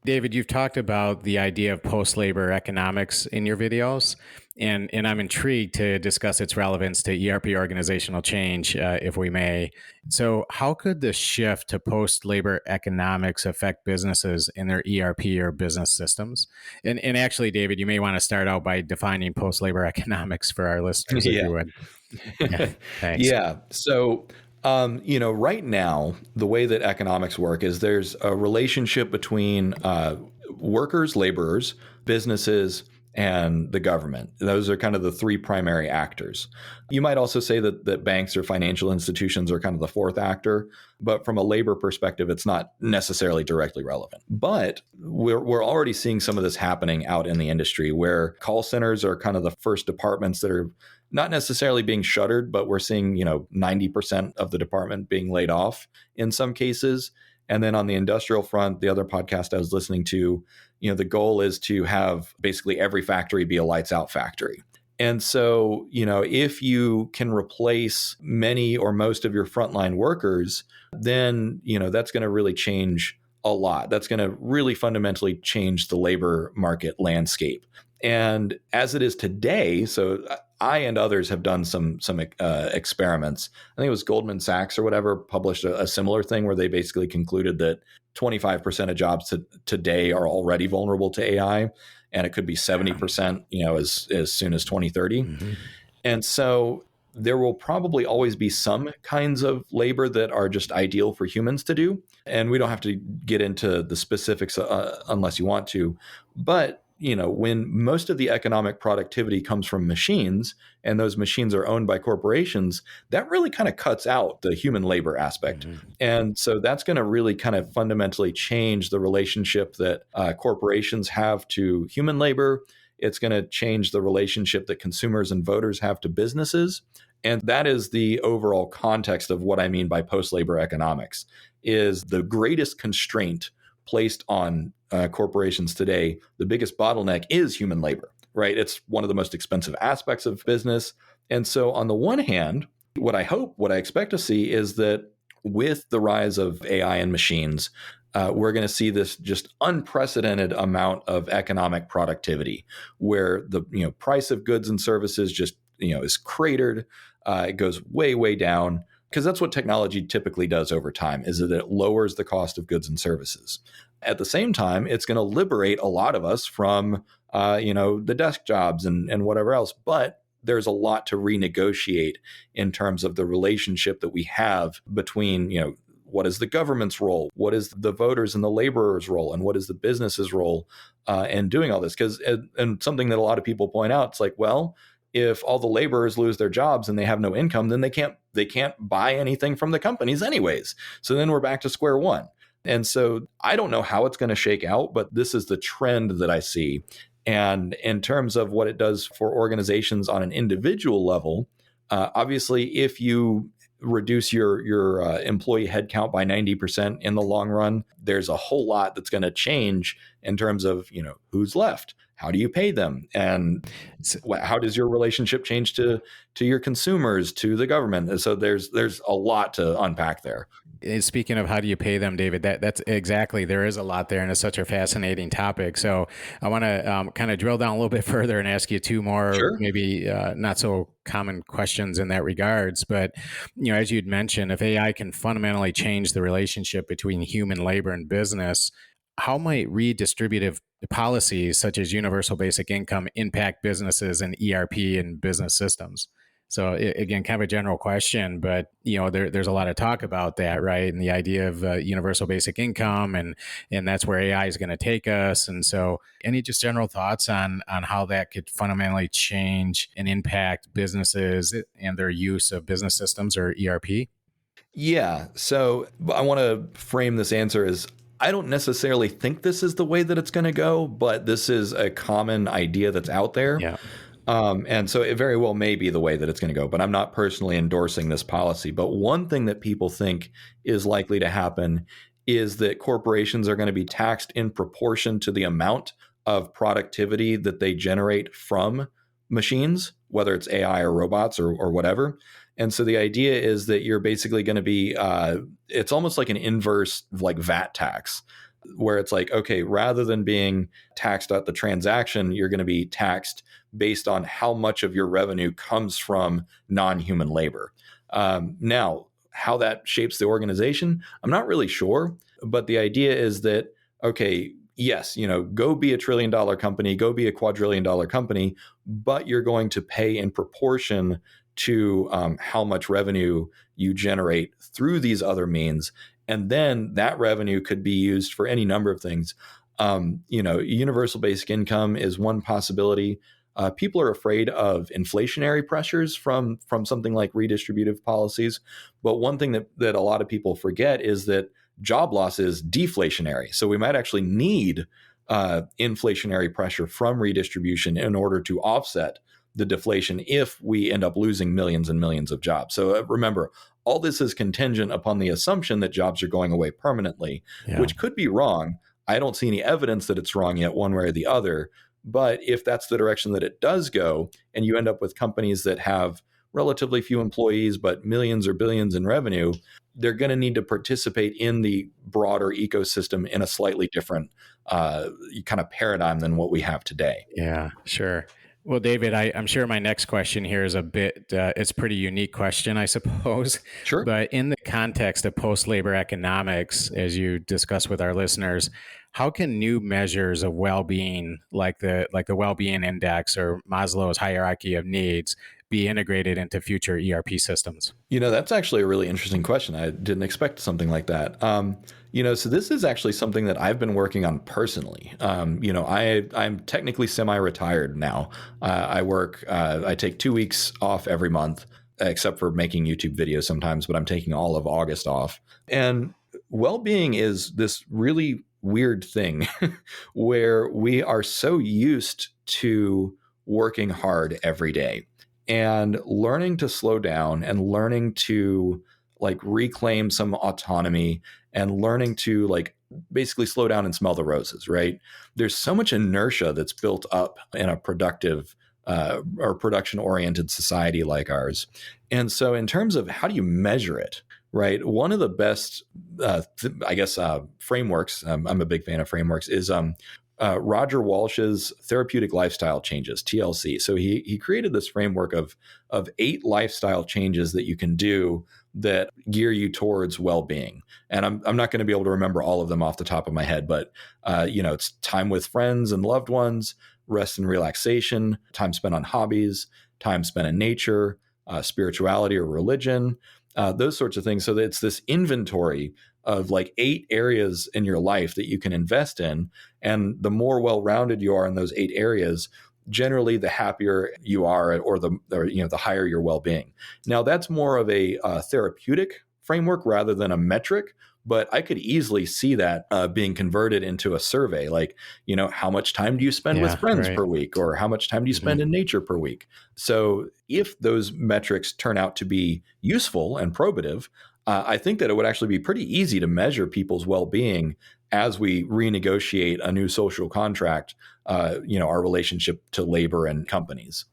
David, you've talked about the idea of post-labor economics in your videos, and I'm intrigued to discuss its relevance to ERP organizational change, if we may. So, how could the shift to post-labor economics affect businesses in their ERP or business systems? And actually, David, you may want to start out by defining post-labor economics for our listeners, if you Yeah. would. Yeah, thanks. Yeah. So, right now, the way that economics work is there's a relationship between workers, laborers, businesses, and the government. Those are kind of the three primary actors. You might also say that banks or financial institutions are kind of the fourth actor, but from a labor perspective, it's not necessarily directly relevant. But we're already seeing some of this happening out in the industry where call centers are kind of the first departments that are not necessarily being shuttered, but we're seeing, 90% of the department being laid off in some cases. And then on the industrial front, the other podcast I was listening to, the goal is to have basically every factory be a lights out factory. And so, if you can replace many or most of your frontline workers, then, that's going to really change a lot. That's going to really fundamentally change the labor market landscape. And as it is today, so I and others have done some experiments. I think it was Goldman Sachs or whatever published a similar thing where they basically concluded that 25% of jobs today are already vulnerable to AI, and it could be 70%, as soon as 2030. Mhm. And so there will probably always be some kinds of labor that are just ideal for humans to do. And we don't have to get into the specifics unless you want to. But, when most of the economic productivity comes from machines and those machines are owned by corporations, that really kind of cuts out the human labor aspect. Mhm. And so that's going to really kind of fundamentally change the relationship that corporations have to human labor. It's going to change the relationship that consumers and voters have to businesses. And that is the overall context of what I mean by post-labor economics, is the greatest constraint placed on corporations today. The biggest bottleneck is human labor, right? It's one of the most expensive aspects of business. And so on the one hand, what I expect to see is that with the rise of AI and machines, we're going to see this just unprecedented amount of economic productivity where the price of goods and services just is cratered. It goes way down because that's what technology typically does over time, is that it lowers the cost of goods and services. At the same time, it's going to liberate a lot of us from the desk jobs and whatever else. But there's a lot to renegotiate in terms of the relationship that we have between what is the government's role? What is the voters and the laborers' role? And what is the business's role in doing all this? Because and something that a lot of people point out, it's like, well, if all the laborers lose their jobs and they have no income, then they can't buy anything from the companies anyways. So then we're back to square one. And so I don't know how it's going to shake out, but this is the trend that I see. And in terms of what it does for organizations on an individual level, obviously, if you reduce your employee headcount by 90% in the long run, there's a whole lot that's going to change in terms of who's left. How do you pay them? And how does your relationship change to your consumers, to the government? And so there's a lot to unpack there. Speaking of how do you pay them, David, that's exactly, there is a lot there, and it's such a fascinating topic. So I want to kind of drill down a little bit further and ask you two more, Sure. maybe not so common questions in that regards. But as you'd mentioned, if AI can fundamentally change the relationship between human labor and business, how might redistributive policies such as universal basic income impact businesses and ERP and business systems? So again, kind of a general question, but there's a lot of talk about that, right? And the idea of universal basic income, and that's where AI is going to take us. And so, any just general thoughts on how that could fundamentally change and impact businesses and their use of business systems or ERP? Yeah. So I want to frame this answer as, I don't necessarily think this is the way that it's going to go, but this is a common idea that's out there. Yeah. And so it very well may be the way that it's going to go, but I'm not personally endorsing this policy. But one thing that people think is likely to happen is that corporations are going to be taxed in proportion to the amount of productivity that they generate from machines, whether it's AI or robots or whatever. And so the idea is that you're basically going to be, it's almost like an inverse like VAT tax. where it's like, okay, rather than being taxed at the transaction, you're going to be taxed based on how much of your revenue comes from non-human labor. Now, how that shapes the organization, I'm not really sure, but the idea is that, okay, yes, go be a $1 trillion company, go be a $250 company, but you're going to pay in proportion to how much revenue you generate through these other means. And then that revenue could be used for any number of things. Universal basic income is one possibility. People are afraid of inflationary pressures from something like redistributive policies. But one thing that a lot of people forget is that job loss is deflationary. So we might actually need inflationary pressure from redistribution in order to offset the deflation if we end up losing millions and millions of jobs. So remember, all this is contingent upon the assumption that jobs are going away permanently, Yeah. which could be wrong. I don't see any evidence that it's wrong yet, one way or the other. But if that's the direction that it does go, and you end up with companies that have relatively few employees, but millions or billions in revenue, they're going to need to participate in the broader ecosystem in a slightly different kind of paradigm than what we have today. Yeah, sure. Well, David, I'm sure my next question here is it's a pretty unique question, I suppose. Sure. But in the context of post labor economics, as you discuss with our listeners, how can new measures of well being, like the well being index or Maslow's hierarchy of needs, be integrated into future ERP systems? That's actually a really interesting question. I didn't expect something like that. So this is actually something that I've been working on personally. I'm technically semi-retired now. I take 2 weeks off every month, except for making YouTube videos sometimes, but I'm taking all of August off. And well-being is this really weird thing where we are so used to working hard every day and learning to slow down and learning to like reclaim some autonomy and learning to like basically slow down and smell the roses, right? There's so much inertia that's built up in a productive or production oriented society like ours. And so, in terms of how do you measure it, right? One of the best, frameworks, I'm a big fan of frameworks, is Roger Walsh's therapeutic lifestyle changes, TLC. So he created this framework of 8 lifestyle changes that you can do that gear you towards well-being. And I'm not going to be able to remember all of them off the top of my head, but it's time with friends and loved ones, rest and relaxation, time spent on hobbies, time spent in nature, spirituality or religion, those sorts of things. So that it's this inventory of like 8 areas in your life that you can invest in. And the more well-rounded you are in those 8 areas, generally the happier you are or the higher your well-being. Now that's more of a therapeutic framework rather than a metric, but I could easily see that being converted into a survey, like, how much time do you spend with Yeah, friends right. per week, or how much time do you spend Mhm. in nature per week? So if those metrics turn out to be useful and probative, I think that it would actually be pretty easy to measure people's well-being as we renegotiate a new social contract, our relationship to labor and companies.